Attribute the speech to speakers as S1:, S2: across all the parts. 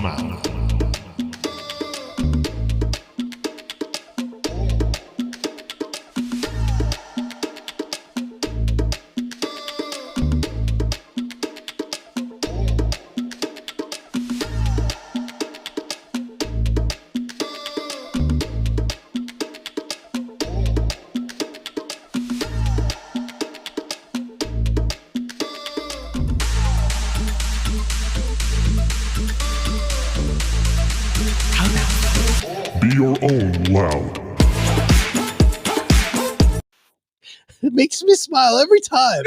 S1: mouth. Be your own loud.
S2: It makes me smile every time.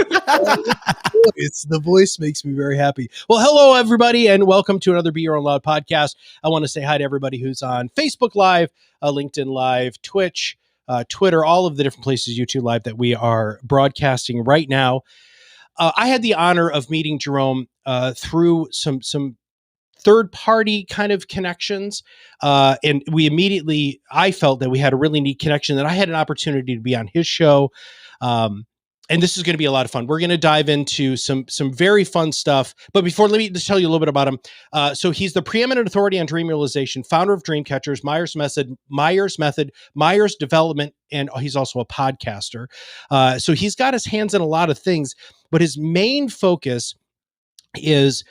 S2: The voice makes me very happy. Well, hello, everybody, and welcome to another Be Your Own Loud podcast. I want to say hi to everybody who's on Facebook Live, LinkedIn Live, Twitch, Twitter, all of the different places, YouTube Live, that we are broadcasting right now. I had the honor of meeting Jerome through some third-party kind of connections. And I felt that we had a really neat connection, that I had an opportunity to be on his show. And this is going to be a lot of fun. We're going to dive into some very fun stuff. But before, let me just tell you a little bit about him. So he's the preeminent authority on dream realization, founder of Dreamcatchers, Myers Method, Myers Development, and he's also a podcaster. So he's got his hands in a lot of things, but his main focus is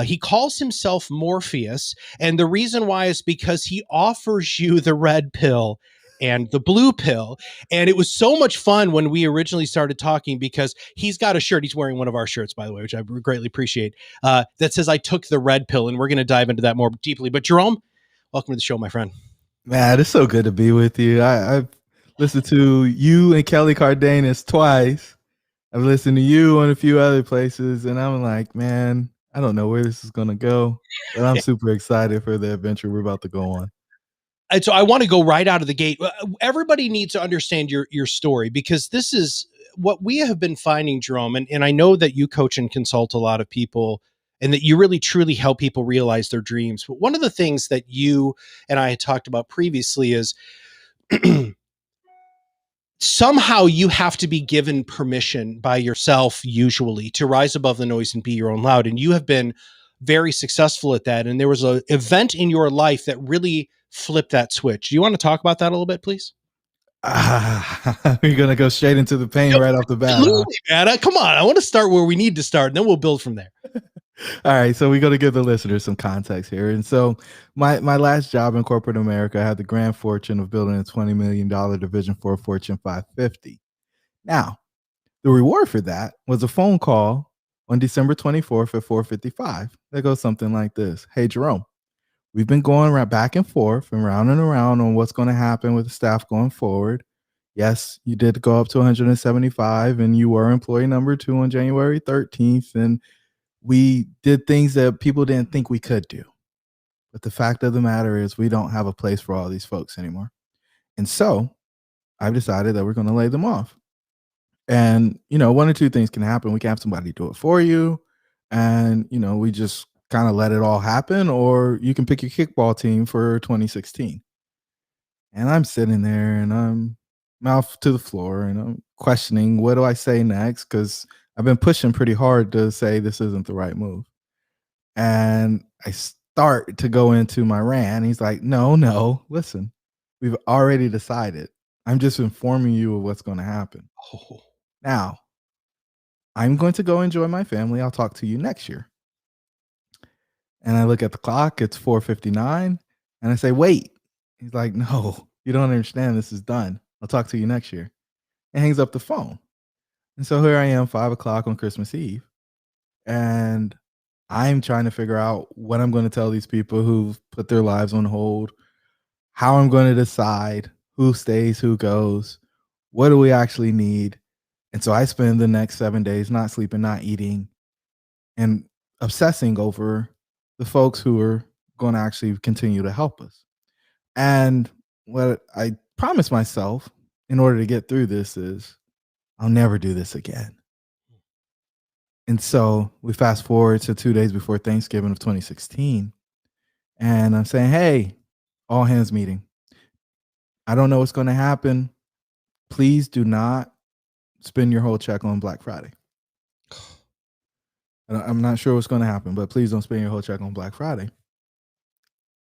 S2: he calls himself Morpheus. And the reason why is because he offers you the red pill and the blue pill. And it was so much fun when we originally started talking, because he's got a shirt. He's wearing one of our shirts, by the way, which I greatly appreciate, that says, "I took the red pill." And we're going to dive into that more deeply. But Jerome, welcome to the show, my friend.
S3: Man, it's so good to be with you. I've listened to you and Kelly Cardenas twice. I've listened to you on a few other places, and I'm like, man, I don't know where this is going to go, but I'm super excited for the adventure we're about to go on.
S2: And so I want to go right out of the gate. Everybody needs to understand your story, because this is what we have been finding, Jerome. And I know that you coach and consult a lot of people, and that you really truly help people realize their dreams. But one of the things that you and I had talked about previously is somehow you have to be given permission by yourself, usually, to rise above the noise and be your own loud. And you have been very successful at that. And there was an event in your life that really flipped that switch. Do you want to talk about that a little bit, please?
S3: We're going to go straight into the pain right off the bat.
S2: Absolutely, man. Come on. I want to start where we need to start, and then we'll build from there.
S3: All right, so we got to give the listeners some context here. And so my last job in corporate America, I had the grand fortune of building a $20 million division for a Fortune 550. Now, the reward for that was a phone call on December 24th at 4:55. That goes something like this. "Hey, Jerome, we've been going right back and forth and round on what's going to happen with the staff going forward. Yes, you did go up to 175, and you were employee number 2 on January 13th. And we did things that people didn't think we could do. But the fact of the matter is we don't have a place for all these folks anymore. And so I've decided that we're going to lay them off. And, one or two things can happen. We can have somebody do it for you. And, we just kind of let it all happen. Or you can pick your kickball team for 2016. And I'm sitting there and I'm mouth to the floor and I'm questioning, what do I say next? Because I've been pushing pretty hard to say this isn't the right move. And I start to go into my rant. He's like, no, listen, we've already decided. I'm just informing you of what's going to happen.
S2: Oh.
S3: Now, I'm going to go enjoy my family. I'll talk to you next year. And I look at the clock. It's 4:59. And I say, wait. He's like, no, you don't understand. This is done. I'll talk to you next year. And hangs up the phone. And so here I am, 5:00 on Christmas Eve, and I'm trying to figure out what I'm going to tell these people who've put their lives on hold, how I'm going to decide who stays, who goes, what do we actually need. And so I spend the next 7 days not sleeping, not eating, and obsessing over the folks who are going to actually continue to help us. And what I promised myself in order to get through this is, I'll never do this again. And so we fast forward to 2 days before Thanksgiving of 2016. And I'm saying, hey, all hands meeting. I don't know what's going to happen. Please do not spend your whole check on Black Friday. I'm not sure what's going to happen, but please don't spend your whole check on Black Friday.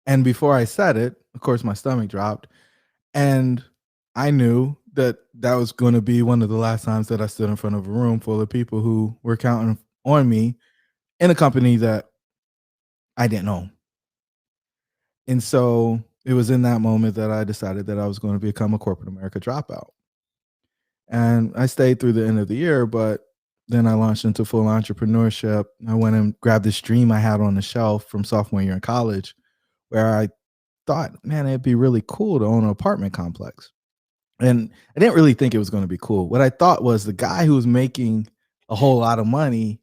S3: And before I said it, of course, my stomach dropped. And I knew that that was going to be one of the last times that I stood in front of a room full of people who were counting on me in a company that I didn't own. And so it was in that moment that I decided that I was going to become a corporate America dropout. And I stayed through the end of the year, but then I launched into full entrepreneurship. I went and grabbed this dream I had on the shelf from sophomore year in college, where I thought, man, it'd be really cool to own an apartment complex. And I didn't really think it was going to be cool. What I thought was the guy who was making a whole lot of money,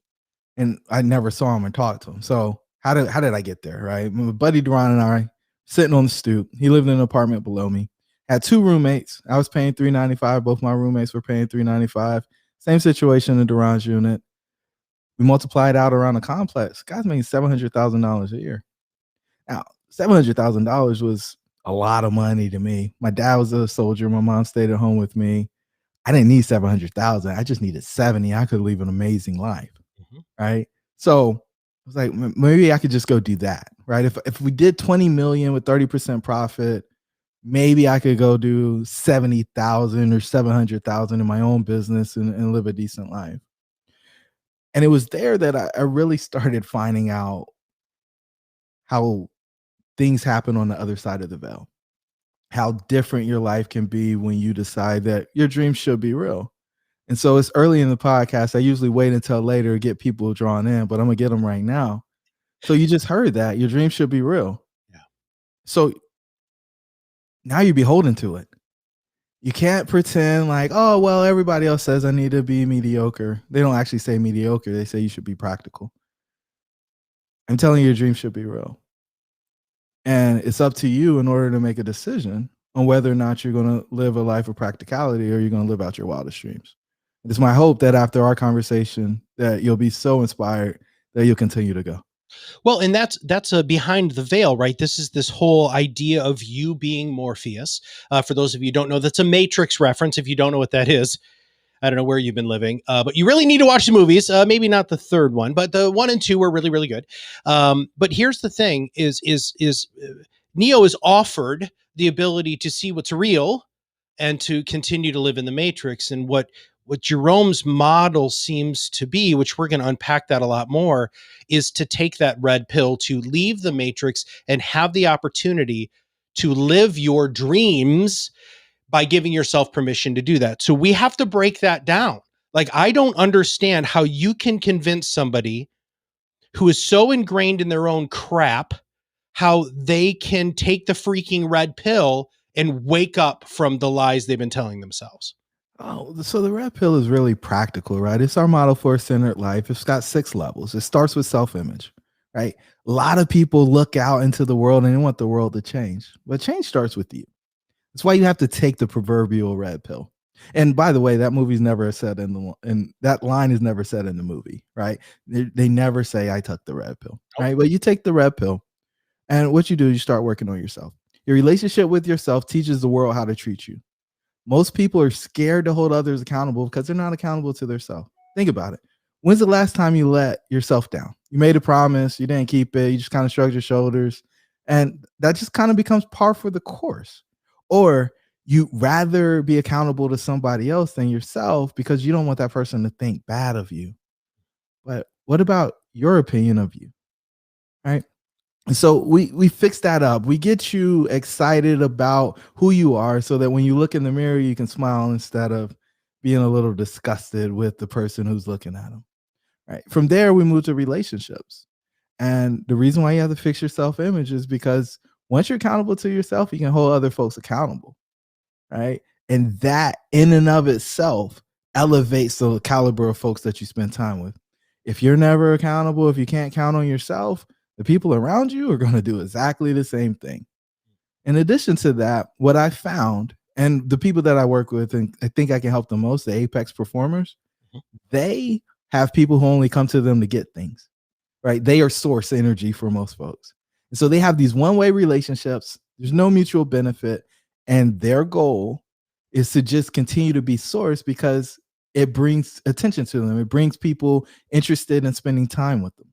S3: and I never saw him or talked to him. So how did I get there? Right, my buddy Duran and I sitting on the stoop. He lived in an apartment below me. Had two roommates. I was paying $395. Both my roommates were paying $395. Same situation in Duran's unit. We multiplied out around the complex. Guys making $700,000 a year. Now, $700,000 was a lot of money to me. My dad was a soldier. My mom stayed at home with me. I didn't need 700,000. I just needed 70. I could live an amazing life. Right. So I was like, maybe I could just go do that. Right. If we did 20 million with 30% profit, maybe I could go do 70,000 or 700,000 in my own business and live a decent life. And it was there that I really started finding out how things happen on the other side of the veil, how different your life can be when you decide that your dreams should be real. And so it's early in the podcast. I usually wait until later to get people drawn in, but I'm going to get them right now. So you just heard that your dreams should be real.
S2: Yeah.
S3: So now you're beholden to it. You can't pretend like, oh, well, everybody else says I need to be mediocre. They don't actually say mediocre. They say you should be practical. I'm telling you, your dreams should be real. And it's up to you in order to make a decision on whether or not you're going to live a life of practicality or you're going to live out your wildest dreams. It's my hope that after our conversation that you'll be so inspired that you'll continue to go.
S2: Well, and that's a behind the veil, right? This is this whole idea of you being Morpheus. For those of you who don't know, that's a Matrix reference. If you don't know what that is, I don't know where you've been living, but you really need to watch the movies. Maybe not the third one, but the 1 and 2 were really, really good. But here's the thing: is Neo is offered the ability to see what's real and to continue to live in the Matrix. And what Jerome's model seems to be, which we're going to unpack that a lot more, is to take that red pill, to leave the Matrix and have the opportunity to live your dreams by giving yourself permission to do that. So we have to break that down. Like, I don't understand how you can convince somebody who is so ingrained in their own crap, how they can take the freaking red pill and wake up from the lies they've been telling themselves.
S3: Oh, so the red pill is really practical, right? It's our model for a centered life. It's got 6 levels. It starts with self-image, right? A lot of people look out into the world and they want the world to change, but change starts with you. That's why you have to take the proverbial red pill. And by the way, that movie's never said and that line is never said in the movie, right? They never say I took the red pill, right? But you take the red pill, and what you do, you start working on yourself. Your relationship with yourself teaches the world how to treat you. Most people are scared to hold others accountable because they're not accountable to themselves. Think about it. When's the last time you let yourself down? You made a promise, you didn't keep it, you just kind of shrugged your shoulders, and that just kind of becomes par for the course. Or you rather be accountable to somebody else than yourself because you don't want that person to think bad of you. But what about your opinion of you? Right? And so we fix that up. We get you excited about who you are so that when you look in the mirror, you can smile instead of being a little disgusted with the person who's looking at them. Right. From there, we move to relationships. And the reason why you have to fix your self-image is because once you're accountable to yourself, you can hold other folks accountable. Right. And that in and of itself elevates the caliber of folks that you spend time with. If you're never accountable, if you can't count on yourself, the people around you are going to do exactly the same thing. In addition to that, what I found, and the people that I work with, and I think I can help the most, the apex performers, they have people who only come to them to get things, right? They are source energy for most folks. And so they have these one-way relationships. There's no mutual benefit. And their goal is to just continue to be source because it brings attention to them. It brings people interested in spending time with them.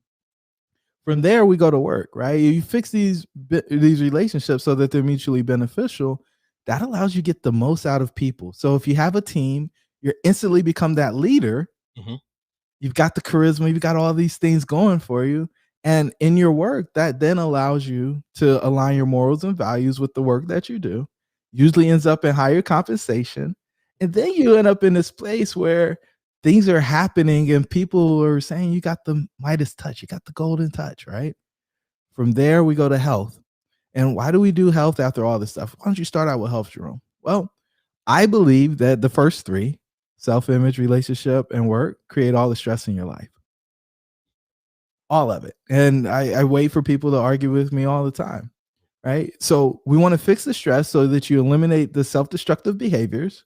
S3: From there, we go to work, right? You fix these relationships so that they're mutually beneficial. That allows you to get the most out of people. So if you have a team, you instantly become that leader.
S2: Mm-hmm.
S3: You've got the charisma, you've got all these things going for you. And in your work, that then allows you to align your morals and values with the work that you do. Usually ends up in higher compensation. And then you end up in this place where things are happening and people are saying you got the Midas touch, you got the golden touch, right? From there, we go to health. And why do we do health after all this stuff? Why don't you start out with health, Jerome? Well, I believe that the first three, self-image, relationship, and work, create all the stress in your life. All of it. And I wait for people to argue with me all the time, right? So we want to fix the stress so that you eliminate the self-destructive behaviors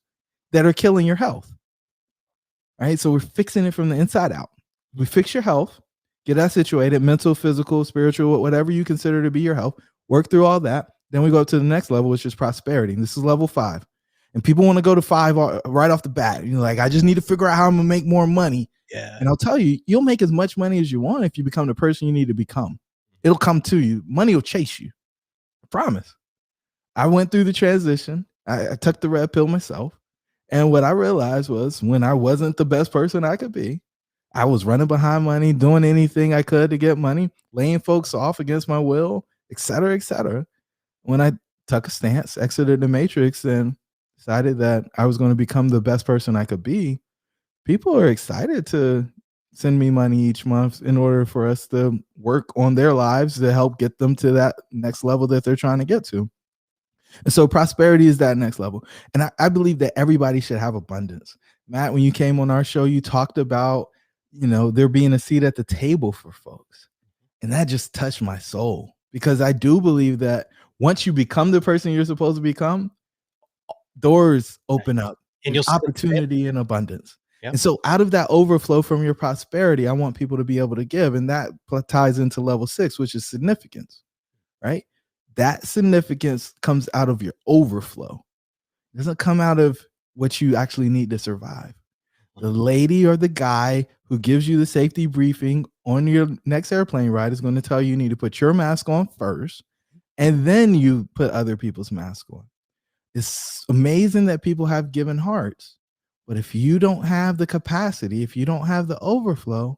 S3: that are killing your health, right? So we're fixing it from the inside out. We fix your health, get that situated, mental, physical, spiritual, whatever you consider to be your health, work through all that. Then we go up to the next level, which is prosperity. This is level 5. And people want to go to 5 right off the bat. You're like, I just need to figure out how I'm going to make more money.
S2: Yeah.
S3: And I'll tell you, you'll make as much money as you want if you become the person you need to become. It'll come to you. Money will chase you. I promise. I went through the transition. I took the red pill myself. And what I realized was when I wasn't the best person I could be, I was running behind money, doing anything I could to get money, laying folks off against my will, et cetera, et cetera. When I took a stance, exited the matrix, and decided that I was going to become the best person I could be, people are excited to send me money each month in order for us to work on their lives to help get them to that next level that they're trying to get to. And so prosperity is that next level. And I believe that everybody should have abundance. Matt, when you came on our show, you talked about, there being a seat at the table for folks. And that just touched my soul because I do believe that once you become the person you're supposed to become, doors open up and you'll opportunity and abundance. Yep. And so out of that overflow from your prosperity, I want people to be able to give. And that ties into level 6, which is significance, right? That significance comes out of your overflow. It doesn't come out of what you actually need to survive. The lady or the guy who gives you the safety briefing on your next airplane ride is going to tell you need to put your mask on first, and then you put other people's mask on. It's amazing that people have given hearts, but if you don't have the capacity, if you don't have the overflow,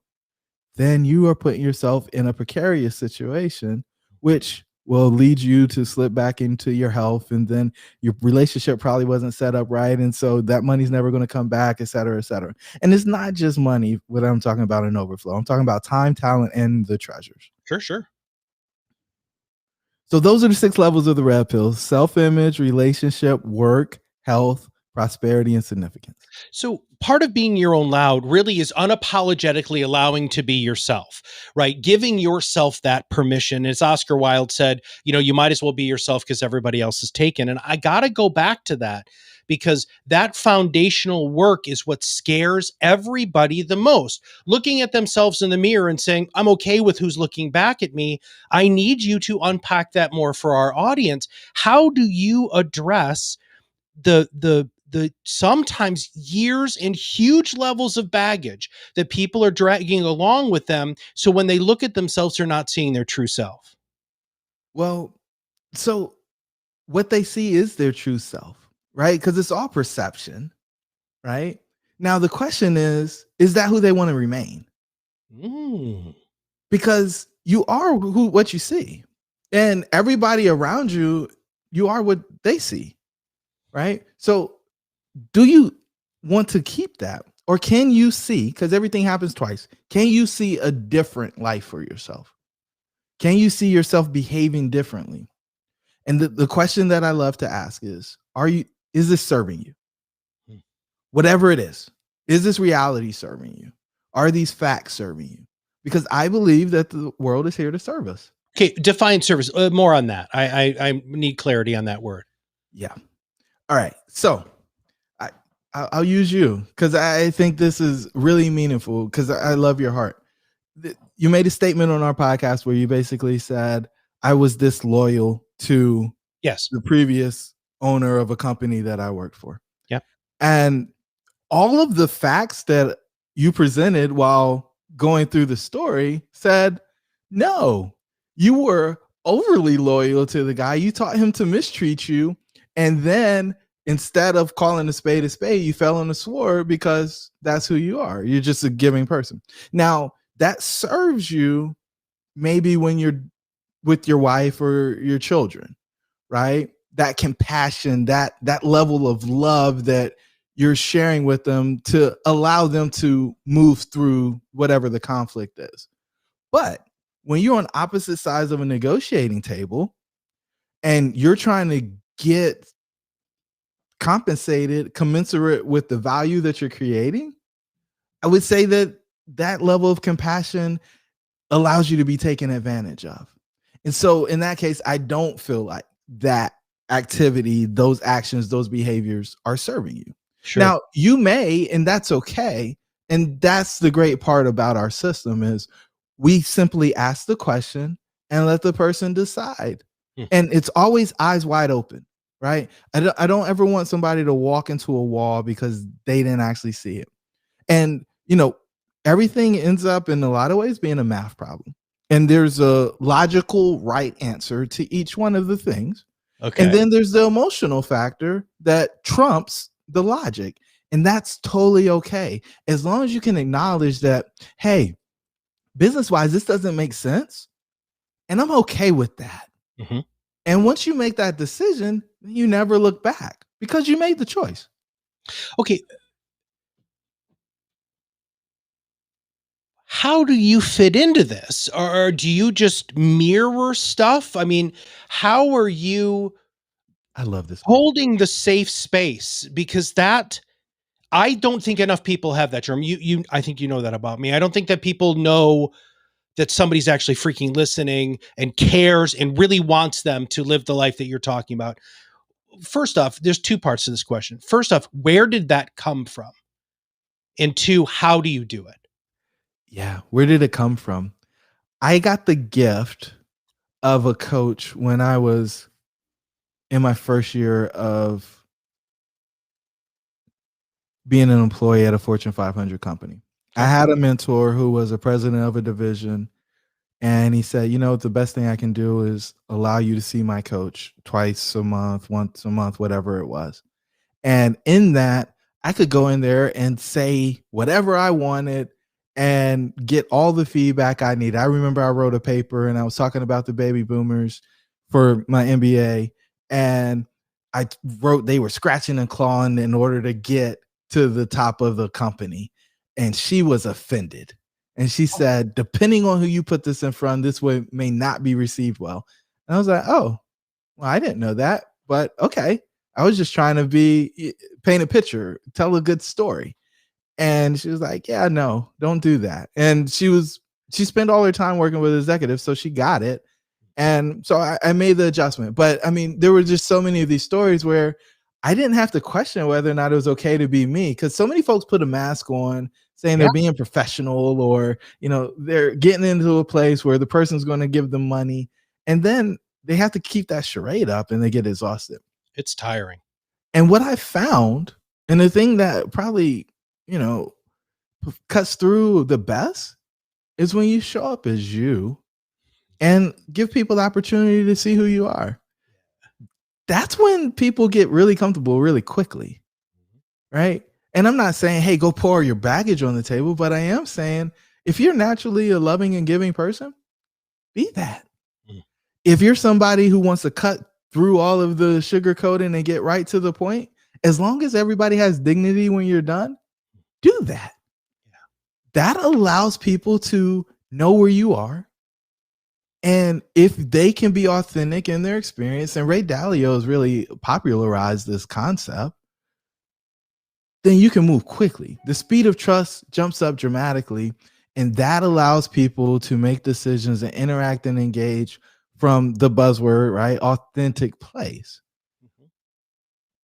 S3: then you are putting yourself in a precarious situation, which will lead you to slip back into your health. And then your relationship probably wasn't set up right. And so that money's never going to come back, et cetera, et cetera. And it's not just money, what I'm talking about in overflow. I'm talking about time, talent, and the treasures.
S2: Sure.
S3: So those are the 6 levels of the red pill: self-image, relationship, work, health, prosperity, and significance.
S2: So part of being your own loud really is unapologetically allowing to be yourself, right? Giving yourself that permission. As Oscar Wilde said, you might as well be yourself because everybody else is taken. And I got to go back to that because that foundational work is what scares everybody the most. Looking at themselves in the mirror and saying, I'm okay with who's looking back at me. I need you to unpack that more for our audience. How do you address the sometimes years and huge levels of baggage that people are dragging along with them? So when they look at themselves, they're not seeing their true self.
S3: Well, so what they see is their true self, right? Because it's all perception, right? Now, the question is that who they want to remain? Because you are what you see, and everybody around you, you are what they see, right? So do you want to keep that? Or can you see, because everything happens twice, can you see a different life for yourself? Can you see yourself behaving differently? And the question that I love to ask is this serving you? Whatever it is this reality serving you? Are these facts serving you? Because I believe that the world is here to serve us.
S2: Okay, define service. More on that. I need clarity on that word.
S3: Yeah. All right. So I'll use you because I think this is really meaningful because I love your heart. You made a statement on our podcast where you basically said, I was disloyal to the previous owner of a company that I worked for.
S2: Yeah.
S3: And all of the facts that you presented while going through the story said No, you were overly loyal to the guy. You taught him to mistreat you. And then instead of calling a spade, you fell on the sword because that's who you are. You're just a giving person. Now, that serves you maybe when you're with your wife or your children, right? That compassion, that level of love that you're sharing with them to allow them to move through whatever the conflict is. But when you're on opposite sides of a negotiating table and you're trying to get compensated commensurate with the value that you're creating, I would say that that level of compassion allows you to be taken advantage of. And so in that case, I don't feel like that activity, those actions, those behaviors are serving you.
S2: Sure.
S3: Now, you may, and that's okay. And that's the great part about our system is we simply ask the question and let the person decide. And it's always eyes wide open, right? I don't ever want somebody to walk into a wall because they didn't actually see it. And, everything ends up in a lot of ways being a math problem. And there's a logical right answer to each one of the things.
S2: Okay.
S3: And then there's the emotional factor that trumps the logic. And that's totally okay. As long as you can acknowledge that, hey, business-wise, this doesn't make sense. And I'm okay with that.
S2: Mm-hmm.
S3: And once you make that decision, you never look back because you made the choice.
S2: Okay. How do you fit into this? Or do you just mirror stuff? I mean, how are you
S3: I love this.
S2: holding the safe space? Because I don't think enough people have that, Jerome. I think you know that about me. I don't think that people know that somebody's actually freaking listening and cares and really wants them to live the life that you're talking about. First off, there's two parts to this question. First off, where did that come from? And two, how do you do it?
S3: Yeah. Where did it come from? I got the gift of a coach when I was in my first year of being an employee at a Fortune 500 company. I had a mentor who was a president of a division, and he said, the best thing I can do is allow you to see my coach twice a month, once a month, whatever it was. And in that, I could go in there and say whatever I wanted and get all the feedback I need. I remember I wrote a paper and I was talking about the baby boomers for my MBA. And I wrote they were scratching and clawing in order to get to the top of the company. And she was offended. And she said, depending on who you put this in front, this way may not be received well. And I was like, oh, well, I didn't know that, but okay. I was just trying to paint a picture, tell a good story. And she was like, yeah, no, don't do that. And she spent all her time working with executives, so she got it. And so I made the adjustment. But I mean, there were just so many of these stories where I didn't have to question whether or not it was okay to be me, because so many folks put a mask on saying they're being professional, or, they're getting into a place where the person's going to give them money. And then they have to keep that charade up and they get exhausted.
S2: It's tiring.
S3: And what I found, and the thing that probably, cuts through the best, is when you show up as you and give people the opportunity to see who you are. That's when people get really comfortable really quickly, right? And I'm not saying, hey, go pour your baggage on the table, but I am saying if you're naturally a loving and giving person, be that. If you're somebody who wants to cut through all of the sugarcoating and get right to the point, as long as everybody has dignity when you're done, do that. That allows people to know where you are. And if they can be authentic in their experience, and Ray Dalio has really popularized this concept, then you can move quickly. The speed of trust jumps up dramatically, and that allows people to make decisions and interact and engage from the buzzword, right? Authentic place.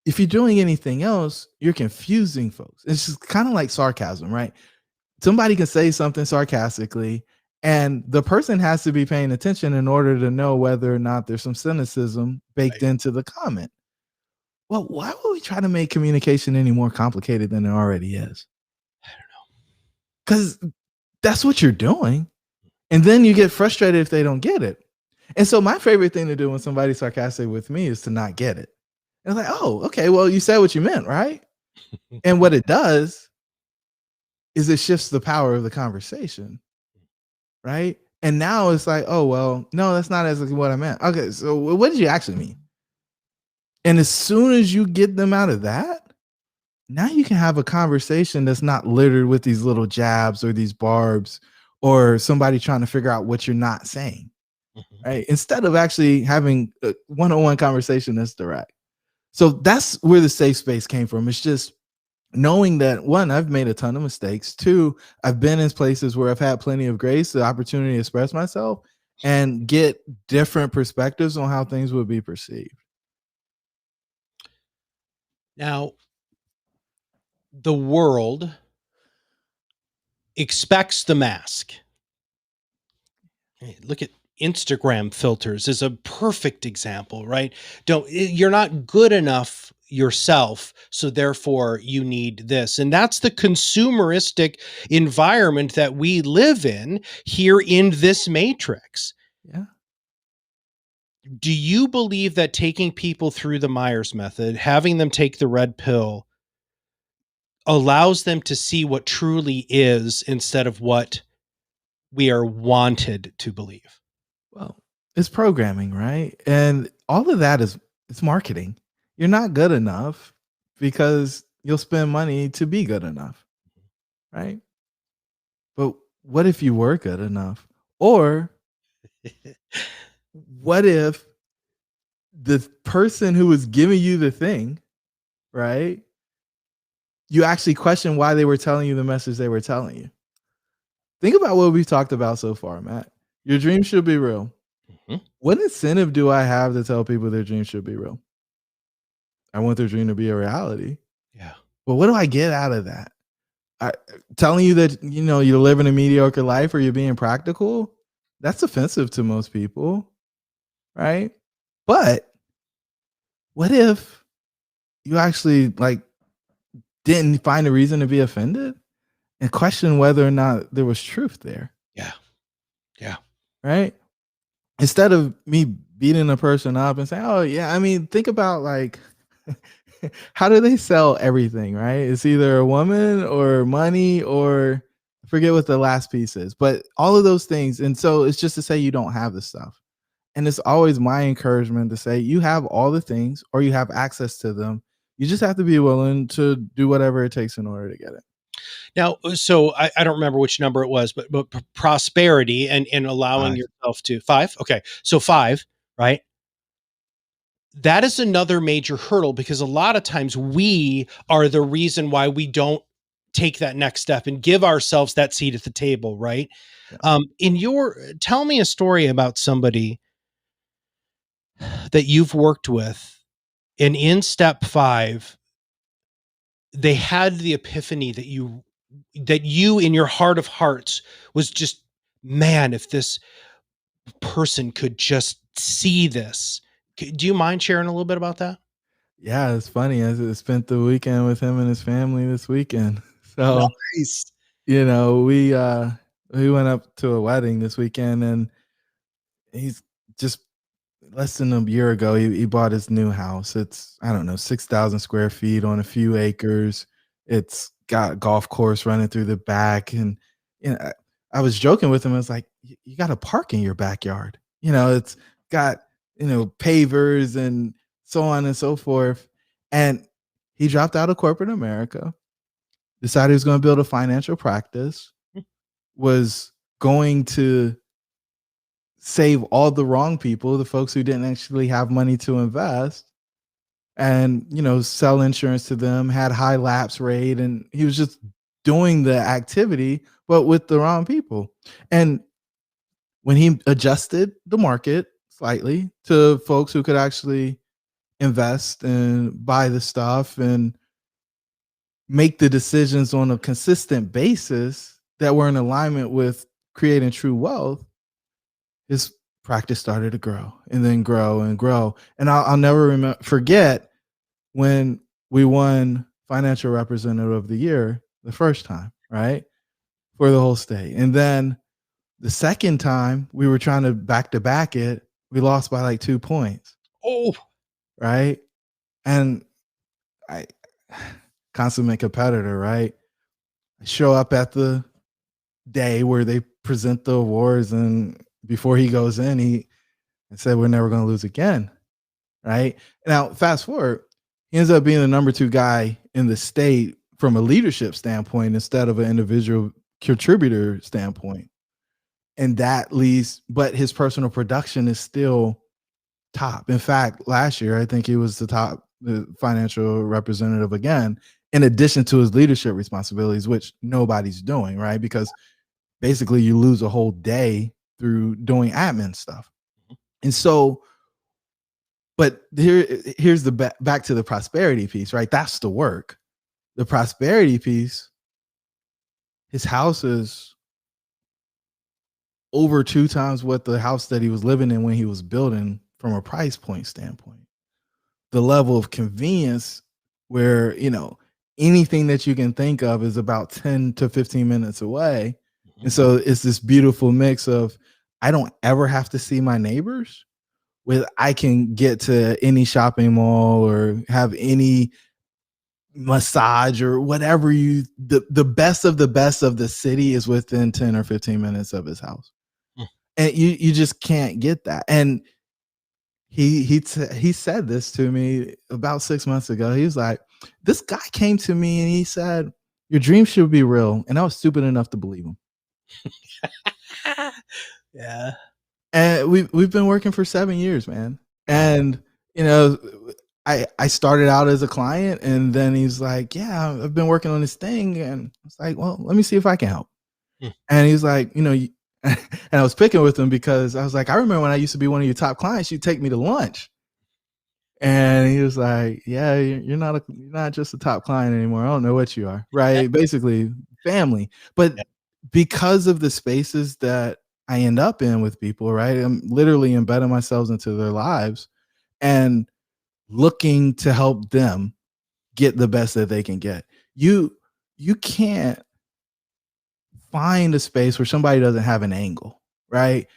S3: If you're doing anything else, you're confusing folks. It's just kind of like sarcasm, right? Somebody can say something sarcastically, and the person has to be paying attention in order to know whether or not there's some cynicism baked into the comment. Well, why would we try to make communication any more complicated than it already is? I don't know. Because that's what you're doing. And then you get frustrated if they don't get it. And so my favorite thing to do when somebody's sarcastic with me is to not get it. And I'm like, oh, okay, well, you said what you meant, right? And what it does is it shifts the power of the conversation, right? And now it's like, oh, well, no, that's not exactly what I meant. Okay, so what did you actually mean? And as soon as you get them out of that, now you can have a conversation that's not littered with these little jabs or these barbs or somebody trying to figure out what you're not saying, right? Instead of actually having a one-on-one conversation that's direct. So that's where the safe space came from. It's just knowing that, one, I've made a ton of mistakes. Two, I've been in places where I've had plenty of grace, the opportunity to express myself and get different perspectives on how things would be perceived.
S2: Now, the world expects the mask. Hey, look at Instagram filters is a perfect example, right? You're not good enough yourself, so therefore you need this. And that's the consumeristic environment that we live in here in this matrix.
S3: Yeah.
S2: Do you believe that taking people through the Myers method, having them take the red pill, allows them to see what truly is instead of what we are wanted to believe?
S3: Well, it's programming, right? And all of that it's marketing. You're not good enough because you'll spend money to be good enough, right? But what if you were good enough? Or what if the person who was giving you the thing, right? You actually question why they were telling you the message they were telling you. Think about what we've talked about so far, Matt. Your dreams should be real.
S2: Mhm.
S3: What incentive do I have to tell people their dreams should be real? I want their dream to be a reality.
S2: Yeah.
S3: But what do I get out of that? Telling you that, you're living a mediocre life or you're being practical, that's offensive to most people, right? But what if you actually didn't find a reason to be offended and question whether or not there was truth there?
S2: Yeah. Yeah.
S3: Right? Instead of me beating a person up and saying, oh yeah, I mean, think about how do they sell everything, right? It's either a woman or money or I forget what the last piece is, but all of those things. And so it's just to say you don't have the stuff. And it's always my encouragement to say you have all the things or you have access to them. You just have to be willing to do whatever it takes in order to get it.
S2: Now, so I don't remember which number it was, but prosperity and allowing
S3: 5.
S2: yourself to 5. Okay. So 5, right? That is another major hurdle because a lot of times we are the reason why we don't take that next step and give ourselves that seat at the table, right?
S3: Yeah.
S2: Tell me a story about somebody that you've worked with, and in step 5, they had the epiphany that you in your heart of hearts was just, man, if this person could just see this. Do you mind sharing a little bit about that?
S3: Yeah, it's funny. I spent the weekend with him and his family this weekend. So,
S2: Nice.
S3: we went up to a wedding this weekend and he's just less than a year ago, he bought his new house. It's, I don't know, 6,000 square feet on a few acres. It's got a golf course running through the back. And, I was joking with him. I was like, you got to park in your backyard. It's got, pavers and so on and so forth. And he dropped out of corporate America, decided he was going to build a financial practice, was going to save all the wrong people, the folks who didn't actually have money to invest, and sell insurance to them, had high lapse rate, and he was just doing the activity but with the wrong people. And when he adjusted the market slightly to folks who could actually invest and buy the stuff and make the decisions on a consistent basis that were in alignment with creating true wealth, his practice started to grow and then grow and grow. And I'll never forget when we won Financial Representative of the Year the first time, right? For the whole state. And then The second time we were trying to back it, we lost by like 2 points.
S2: Oh,
S3: Right. And I consummate competitor, right? I show up at the day where they present the awards, and before he goes in, he said, "We're never going to lose again." Right. Now, fast forward, he ends up being the number 2 guy in the state from a leadership standpoint instead of an individual contributor standpoint. And that leads, but his personal production is still top. In fact, last year, I think he was the top financial representative again, in addition to his leadership responsibilities, which nobody's doing, right? Because basically you lose a whole day through doing admin stuff. And so, but here's the back to the prosperity piece, right? That's the work. The prosperity piece, his house is over 2 times what the house that he was living in when he was building from a price point standpoint. The level of convenience where, anything that you can think of is about 10 to 15 minutes away. And so it's this beautiful mix of, I don't ever have to see my neighbors, with I can get to any shopping mall or have any massage or whatever the best of the city is within 10 or 15 minutes of his house. And you just can't get that. And he said this to me about 6 months ago. He was like, this guy came to me and he said, your dreams should be real. And I was stupid enough to believe him.
S2: yeah.
S3: And we've been working for 7 years, man. And, I started out as a client, and then he's like, yeah, I've been working on this thing. And it's like, well, let me see if I can help. And he's like, and I was picking with him because I was like, I remember when I used to be one of your top clients, you'd take me to lunch. And he was like, yeah, you're not just a top client anymore. I don't know what you are. Right. Basically family. But because of the spaces that I end up in with people, right, I'm literally embedding myself into their lives and looking to help them get the best that they can get. You can't find a space where somebody doesn't have an angle, right?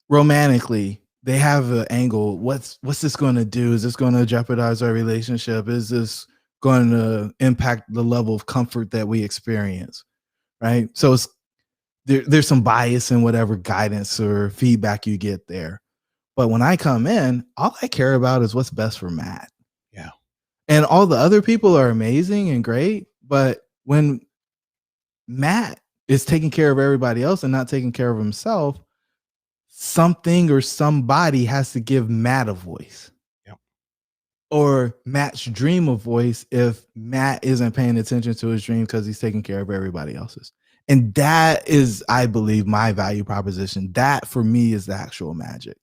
S3: Romantically, they have an angle. What's this going to do? Is this going to jeopardize our relationship? Is this going to impact the level of comfort that we experience? Right. So there's some bias in whatever guidance or feedback you get there. But when I come in, all I care about is what's best for Matt.
S2: Yeah.
S3: And all the other people are amazing and great. But when Matt is taking care of everybody else and not taking care of himself, something or somebody has to give Matt a voice.
S2: Yep.
S3: Or Matt's dream a voice if Matt isn't paying attention to his dream because he's taking care of everybody else's. And that is, I believe, my value proposition. That for me is the actual magic.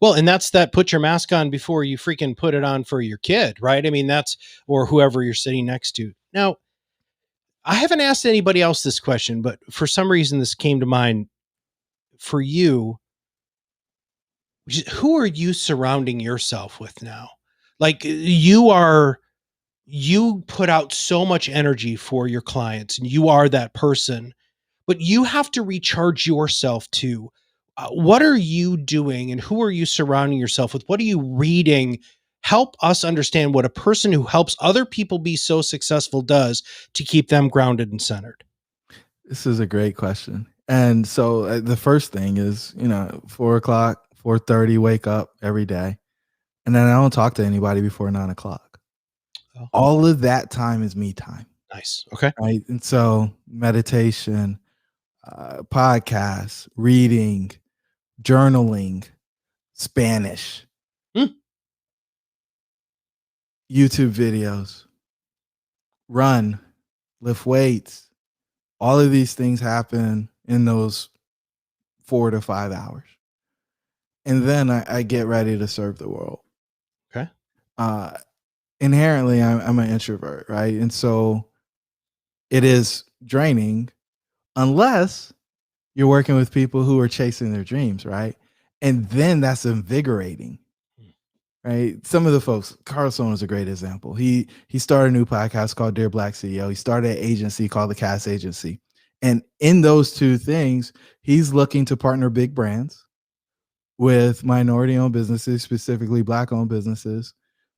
S2: Well, and that's that put your mask on before you freaking put it on for your kid, right? I mean, or whoever you're sitting next to. Now, I haven't asked anybody else this question, but for some reason this came to mind for you. Who are you surrounding yourself with now? Like you put out so much energy for your clients and you are that person, but you have to recharge yourself too. What are you doing and who are you surrounding yourself with? What are you reading? Help us understand what a person who helps other people be so successful does to keep them grounded and centered.
S3: This is a great question. And so the first thing is, 4 o'clock, 4:30, wake up every day. And then I don't talk to anybody before 9 o'clock. Oh. All of that time is me time.
S2: Nice. Okay.
S3: Right. And so meditation, podcasts, reading, journaling, Spanish, YouTube videos, run, lift weights. All of these things happen in those 4 to 5 hours. And then I get ready to serve the world.
S2: Okay.
S3: Inherently, I'm an introvert, right? And so it is draining unless you're working with people who are chasing their dreams, right? And then that's invigorating, right? Some of the folks, Carlson is a great example. He started a new podcast called Dear Black CEO. He started an agency called the Cass Agency. And in those two things, he's looking to partner big brands with minority-owned businesses, specifically Black-owned businesses,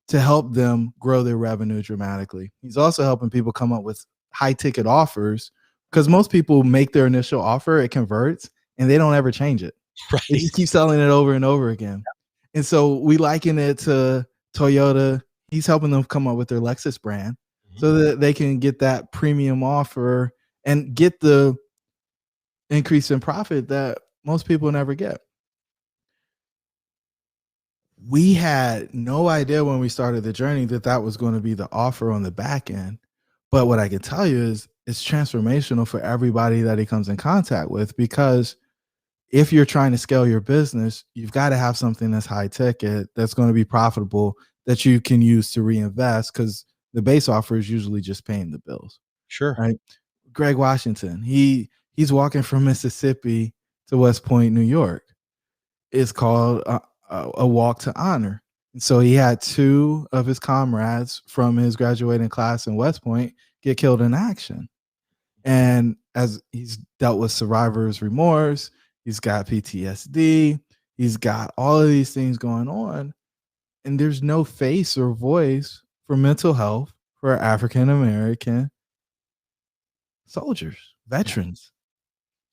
S3: to help them grow their revenue dramatically. He's also helping people come up with high-ticket offers because most people make their initial offer, it converts, and they don't ever change it.
S2: Right.
S3: They just keep selling it over and over again. And so we liken it to Toyota. He's helping them come up with their Lexus brand so that they can get that premium offer and get the increase in profit that most people never get. We had no idea when we started the journey that that was going to be the offer on the back end. But what I can tell you is it's transformational for everybody that he comes in contact with, because if you're trying to scale your business, you've got to have something that's high ticket, that's going to be profitable, that you can use to reinvest, because the base offer is usually just paying the bills.
S2: Sure.
S3: Right. Greg Washington, he's walking from Mississippi to West Point, New York. It's called a walk to honor. And so he had two of his comrades from his graduating class in West Point get killed in action. And as he's dealt with survivor's remorse, he's got PTSD, he's got all of these things going on, and there's no face or voice for mental health for African American soldiers, veterans.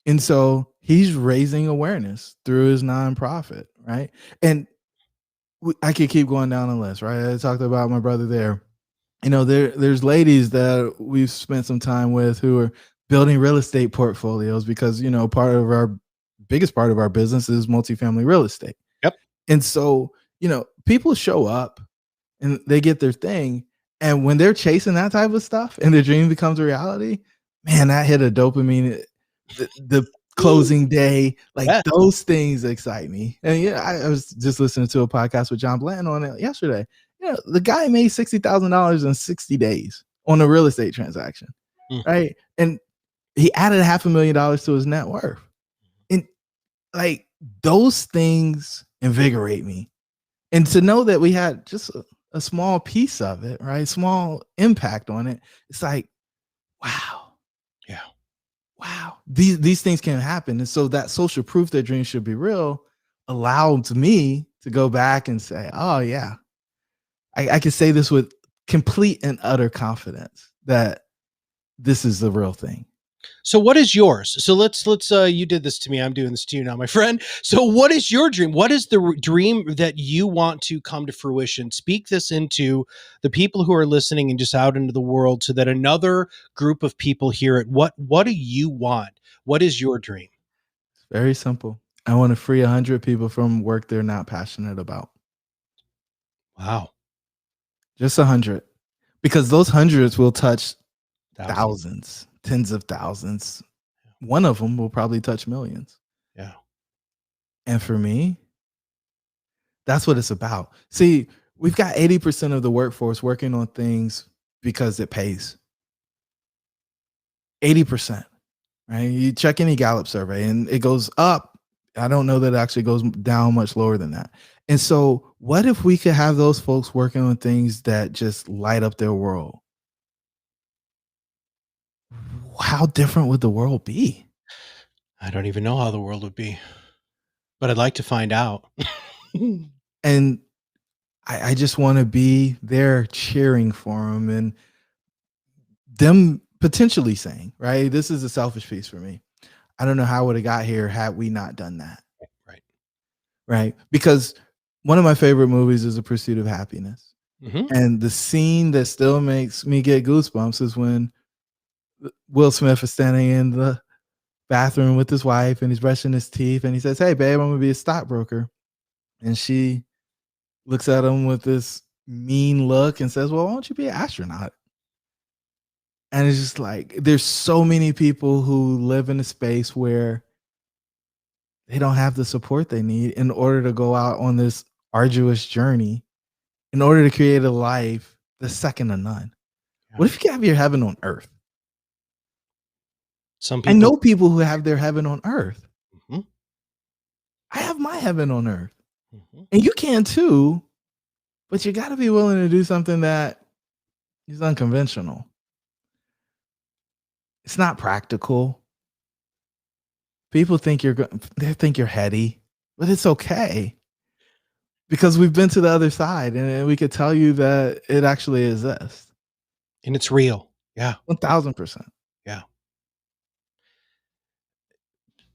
S3: And so he's raising awareness through his nonprofit, right? And I could keep going down the list, right? I talked about my brother there. You know, there's ladies that we've spent some time with who are building real estate portfolios because, you know, biggest part of our business is multifamily real estate.
S2: Yep.
S3: And so, you know, people show up and they get their thing. And when they're chasing that type of stuff and their dream becomes a reality, man, that hit a dopamine. The closing day, like those things excite me. And yeah, I was just listening to a podcast with John Blanton on it yesterday. Yeah, the guy made $60,000 in 60 days on a real estate transaction, right? And he added $500,000 to his net worth. And like those things invigorate me. And to know that we had just a small piece of it, right? Small impact on it. It's like, wow.
S2: Yeah.
S3: Wow, these things can happen. And so that social proof that dreams should be real allowed me to go back and say, oh yeah, I can say this with complete and utter confidence that this is the real thing.
S2: So what is yours? So let's you did this to me. I'm doing this to you now, my friend. So what is your dream? What is the dream that you want to come to fruition? Speak this into the people who are listening and just out into the world so that another group of people hear it. What do you want? What is your dream?
S3: It's very simple. I want to free 100 people from work they're not passionate about.
S2: Wow.
S3: Just 100. Because those hundreds will touch thousands, tens of thousands. One of them will probably touch millions.
S2: Yeah.
S3: And for me, that's what it's about. See, we've got 80% of the workforce working on things because it pays. 80%, right? You check any Gallup survey and it goes up. I don't know that it actually goes down much lower than that. And so what if we could have those folks working on things that just light up their world? How different would the world be?
S2: I don't even know how the world would be, but I'd like to find out.
S3: And I just want to be there cheering for them and them potentially saying, right, this is a selfish piece for me. I don't know how I would have got here had we not done that.
S2: Right.
S3: Right. Because one of my favorite movies is A Pursuit of Happiness.
S2: Mm-hmm.
S3: And the scene that still makes me get goosebumps is when Will Smith is standing in the bathroom with his wife and he's brushing his teeth and he says, hey, babe, I'm going to be a stockbroker. And she looks at him with this mean look and says, well, why don't you be an astronaut? And it's just like, there's so many people who live in a space where they don't have the support they need in order to go out on this arduous journey, in order to create a life that's second to none. Yeah. What if you could have your heaven on earth?
S2: Some people,
S3: I know people who have their heaven on earth.
S2: Mm-hmm.
S3: I have my heaven on earth. Mm-hmm. And you can too, but you got to be willing to do something that is unconventional. It's not practical. People think they think you're heady, but it's okay because we've been to the other side, and we could tell you that it actually exists.
S2: And it's real. Yeah.
S3: 1000%.
S2: Yeah.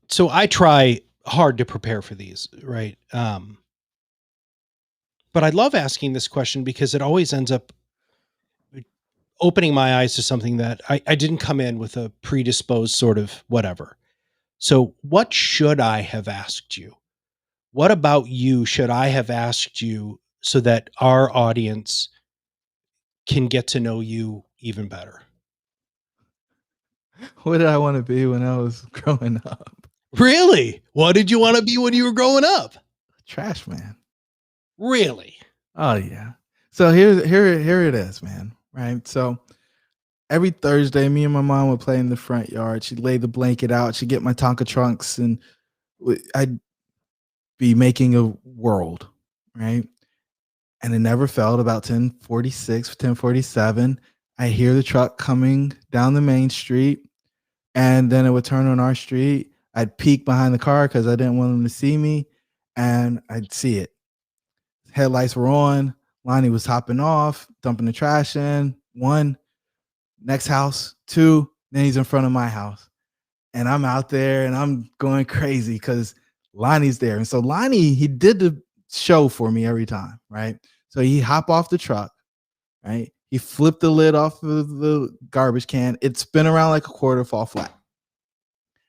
S2: So I try hard to prepare for these, right? But I love asking this question because it always ends up opening my eyes to something that I didn't come in with a predisposed sort of whatever. So what should I have asked you? What about you should I have asked you so that our audience can get to know you even better?
S3: What did I want to be when I was growing up?
S2: Really? What did you want to be when you were growing up?
S3: Trash man.
S2: Really?
S3: Oh yeah. So here it is, man. Right. So every Thursday, me and my mom would play in the front yard. She'd lay the blanket out. She'd get my Tonka trunks, and I'd be making a world, right? And it never failed. About 10:46, 10:47, I hear the truck coming down the main street, and then it would turn on our street. I'd peek behind the car because I didn't want them to see me, and I'd see it. Headlights were on. Lonnie was hopping off, dumping the trash in. One, next house. Two, then he's in front of my house. And I'm out there and I'm going crazy because Lonnie's there. And so Lonnie, he did the show for me every time, right? So he hop off the truck, right? He flipped the lid off of the garbage can. It spin around like a quarter, fall flat,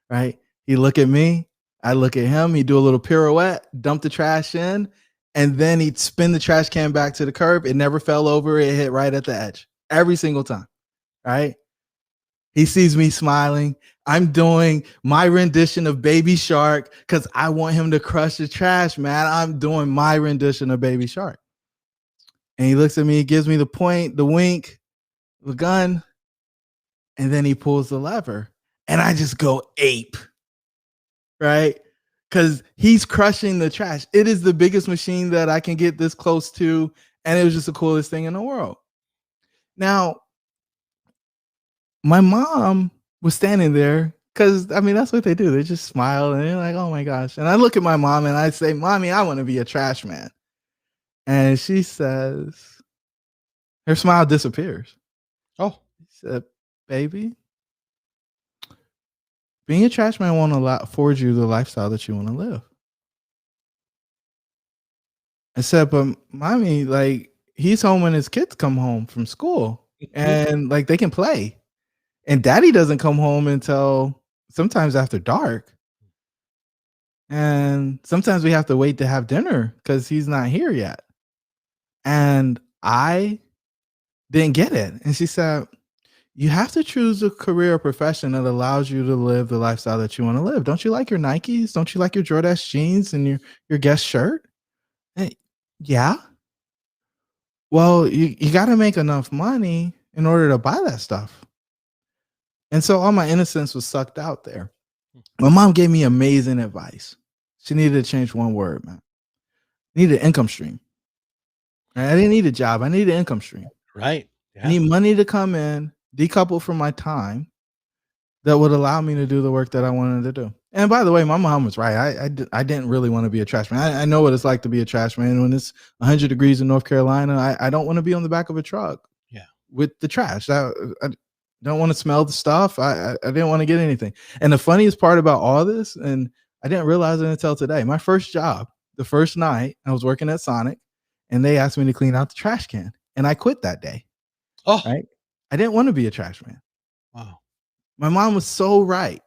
S3: right? He look at me, I look at him. He do a little pirouette, dump the trash in, and then he'd spin the trash can back to the curb. It never fell over. It hit right at the edge every single time, right? He sees me smiling. I'm doing my rendition of Baby Shark because I want him to crush the trash, man. I'm doing my rendition of Baby Shark. And he looks at me, gives me the point, the wink, the gun, and then he pulls the lever. And I just go ape, right? Because he's crushing the trash. It is the biggest machine that I can get this close to. And it was just the coolest thing in the world. Now, my mom was standing there because, I mean, that's what they do. They just smile and they're like, oh my gosh. And I look at my mom and I say, Mommy, I want to be a trash man. And she says, her smile disappears.
S2: Oh,
S3: She said, baby, being a trash man won't afford you the lifestyle that you want to live. I said, but Mommy, like, he's home when his kids come home from school and like they can play. And Daddy doesn't come home until sometimes after dark. And sometimes we have to wait to have dinner because he's not here yet. And I didn't get it. And she said, you have to choose a career or profession that allows you to live the lifestyle that you want to live. Don't you like your Nikes? Don't you like your Jordache jeans and your Guess shirt? Hey, yeah. Well, you got to make enough money in order to buy that stuff. And so all my innocence was sucked out there. My mom gave me amazing advice. She needed to change one word, man. I needed an income stream. I didn't need a job. I needed an income stream.
S2: right. Yeah.
S3: I need money to come in, decoupled from my time, that would allow me to do the work that I wanted to do. And by the way, my mom was right. I didn't really want to be a trash man. I know what it's like to be a trash man. When it's 100 degrees in North Carolina, I don't want to be on the back of a truck with the trash. I don't want to smell the stuff. I didn't want to get anything. And the funniest part about all this, and I didn't realize it until today, my first job, the first night, I was working at Sonic, and they asked me to clean out the trash can. And I quit that day.
S2: Oh,
S3: right? I didn't want to be a trash man.
S2: Wow.
S3: My mom was so right,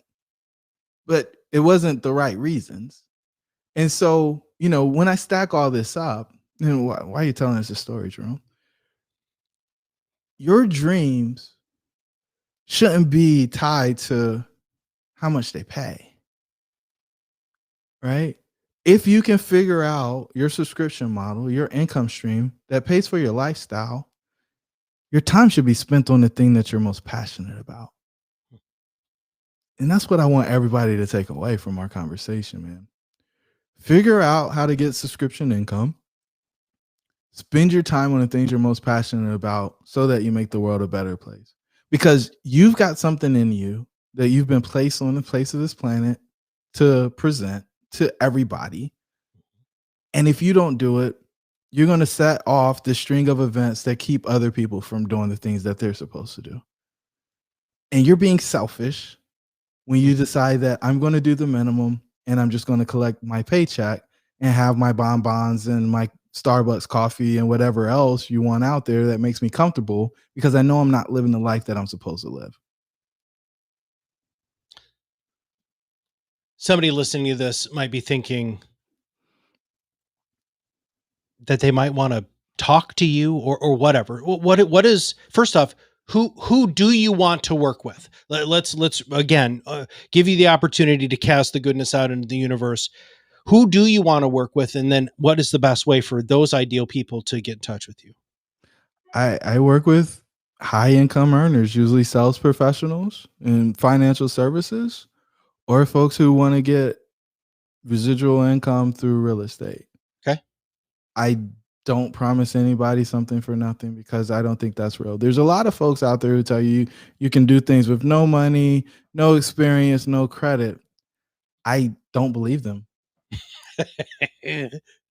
S3: but it wasn't the right reasons. And so, when I stack all this up, why are you telling us this story, Jerome? Your dreams shouldn't be tied to how much they pay, right? If you can figure out your subscription model, your income stream that pays for your lifestyle, your time should be spent on the thing that you're most passionate about. And that's what I want everybody to take away from our conversation, man. Figure out how to get subscription income. Spend your time on the things you're most passionate about so that you make the world a better place. Because you've got something in you that you've been placed on the place of this planet to present to everybody. And if you don't do it, you're going to set off the string of events that keep other people from doing the things that they're supposed to do. And you're being selfish when you decide that I'm going to do the minimum and I'm just going to collect my paycheck and have my bonbons and my Starbucks coffee and whatever else you want out there that makes me comfortable, because I know I'm not living the life that I'm supposed to live.
S2: Somebody listening to this might be thinking that they might want to talk to you or whatever. What is, first off, who do you want to work with? Let's again give you the opportunity to cast the goodness out into the universe. Who do you want to work with? And then what is the best way for those ideal people to get in touch with you?
S3: I work with high income earners, usually sales professionals in financial services, or folks who want to get residual income through real estate.
S2: Okay.
S3: I don't promise anybody something for nothing, because I don't think that's real. There's a lot of folks out there who tell you you can do things with no money, no experience, no credit. I don't believe them.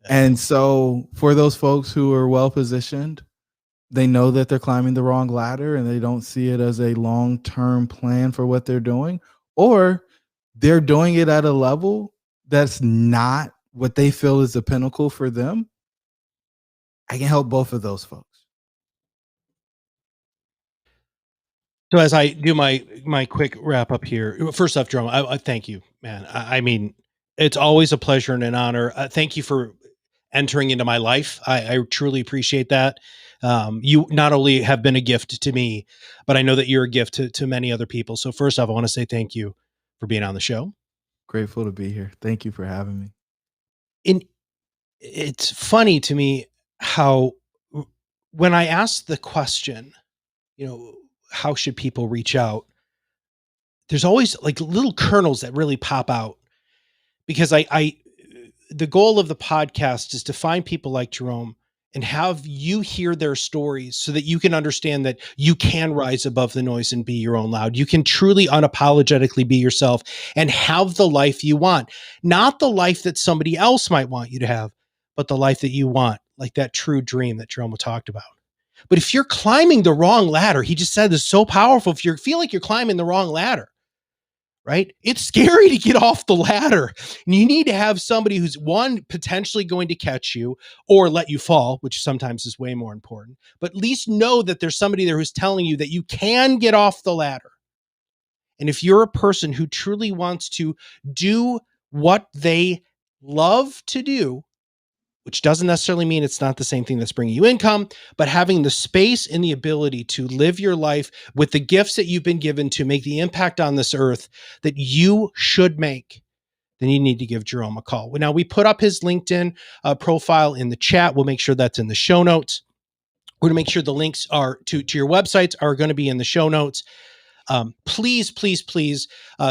S3: And so for those folks who are well positioned, they know that they're climbing the wrong ladder and they don't see it as a long-term plan for what they're doing, or they're doing it at a level that's not what they feel is the pinnacle for them. I can help both of those folks.
S2: So as I do my quick wrap up here, first off, Jerome, I thank you, man. I mean, it's always a pleasure and an honor. Thank you for entering into my life. I truly appreciate that. You not only have been a gift to me, but I know that you're a gift to many other people. So first off, I want to say thank you for being on the show.
S3: Grateful to be here. Thank you for having me.
S2: And it's funny to me how when I ask the question, how should people reach out? There's always like little kernels that really pop out, because the goal of the podcast is to find people like Jerome and have you hear their stories so that you can understand that you can rise above the noise and be your own loud. You can truly unapologetically be yourself and have the life you want, not the life that somebody else might want you to have, but the life that you want, like that true dream that Jerome talked about. But if you're climbing the wrong ladder, he just said this is so powerful. If you feel like you're climbing the wrong ladder, right? It's scary to get off the ladder. And you need to have somebody who's, one, potentially going to catch you or let you fall, which sometimes is way more important. But at least know that there's somebody there who's telling you that you can get off the ladder. And if you're a person who truly wants to do what they love to do, which doesn't necessarily mean it's not the same thing that's bringing you income, but having the space and the ability to live your life with the gifts that you've been given to make the impact on this earth that you should make, then you need to give Jerome a call. Now, we put up his LinkedIn profile in the chat. We'll make sure that's in the show notes. We're going to make sure the links are to your websites are going to be in the show notes. Please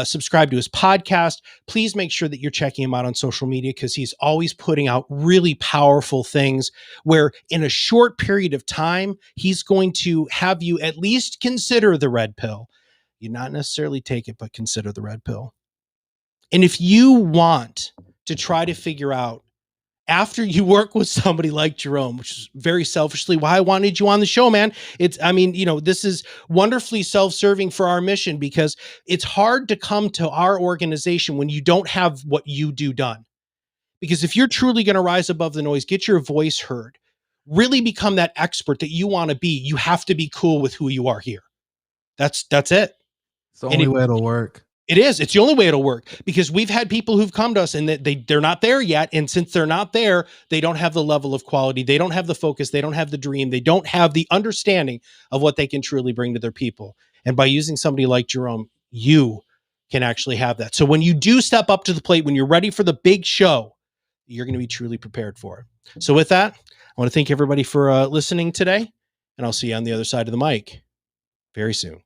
S2: subscribe to his podcast. Please make sure that you're checking him out on social media, because he's always putting out really powerful things where in a short period of time, he's going to have you at least consider the red pill. You not necessarily take it, but consider the red pill. And if you want to try to figure out, after you work with somebody like Jerome, which is very selfishly why I wanted you on the show, man. This is wonderfully self-serving for our mission, because it's hard to come to our organization when you don't have what you do done. Because if you're truly going to rise above the noise, get your voice heard, really become that expert that you want to be, you have to be cool with who you are here. That's it.
S3: It's the only way it'll work.
S2: It is. It's the only way it'll work, because we've had people who've come to us and they're not there yet. And since they're not there, they don't have the level of quality. They don't have the focus. They don't have the dream. They don't have the understanding of what they can truly bring to their people. And by using somebody like Jerome, you can actually have that. So when you do step up to the plate, when you're ready for the big show, you're going to be truly prepared for it. So with that, I want to thank everybody for listening today, and I'll see you on the other side of the mic very soon.